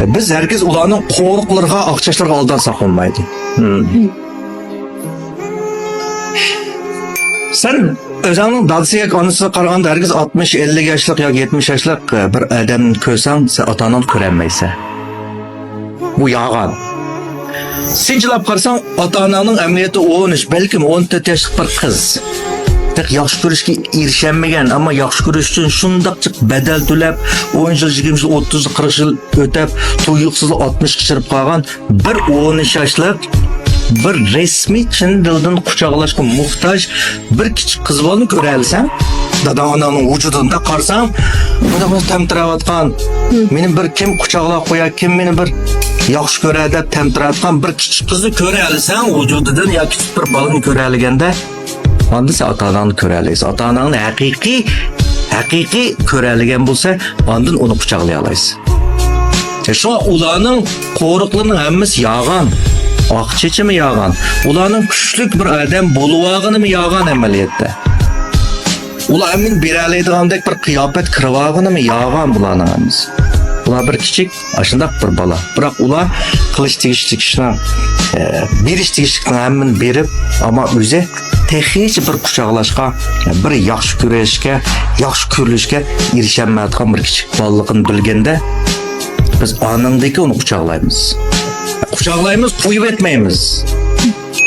Biz herkes ularning qo'riqlarga, aqchashlarga aldansak olmaydi. Sen özünün dadısıya, anısına qaraganda herkes 60-50 yaşlıq yoki 70 yaşlıq bir adamni ko'rsang, sen ota-onani ko'rolmaysan. Bu yolg'on. Sinchilab qarasang, ota-onaning amaliyoti 13, balkim 14 yaşlıq bir qiz. Yaxshi ko'rishga erishanmagan, ammo yaxshi ko'rish uchun shundaqcha badal to'lab, 10 yil, 20 yil, 30 yil, 40 yil o'tab, tuyuqsiz 60 kishirib qolgan bir 13 yaşlıq bir resmi chin dildan quchoqlashga muhtoj bir kichik qiz bolani ko'ralsan, dada onaning vujudida qarsam, buni tamtirayotgan, meni bir kim quchoqlab qo'yar, kim meni bir yaxshi ko'radi deb tamtirayotgan bir kichik qizni ko'ralsan, vujudidan yoki kichik bir bolani ko'ralganda, onda sen ota-onani ko'ralaysan. Ota-onani haqiqiy ko'ralgan bo'lsa, ondan uni quchoqlay olasiz. Shu ularning qo'riqlarining hammasi yolg'on. Aqchechimi yolg'on? Ularning kuchlik bir odam bo'lib yolg'on amaliyotda. Ular men beralaydigandek bir qiyofat kirib yolg'on bularning hammasi. Ular bir kichik, shundaq bir bola. Biroq ular qilish tegishlikni, berish tegishlikni hammani berib, ammo o'zi hech bir quchoqlashga, bir yaxshi ko'rishga, yaxshi ko'rilishga erishamayotgan bir kichik bolaligini bilganda, biz onangdagi uni quchoqlaymiz. Quchoqlaymiz, qo'yib etmaymiz.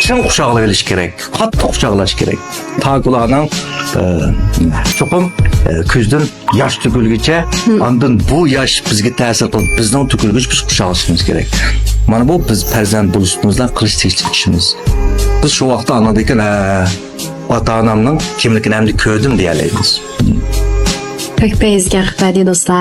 Chin quchoqlab olish kerak, qattiq quchoqlash kerak. Ularning cho'qim ko'zdan yosh to'kilguncha, ondan bu yosh bizga ta'sir qilib, bizning to'kilguncha biz quchoqlashimiz kerak. Mana bu biz farzand bo'lishimizdan qilish tegishli ishimiz. Biz shu vaqtda anladik, ota-onamning kimligini ham ko'rdim deya olamiz. Pek bezgah do'stlar.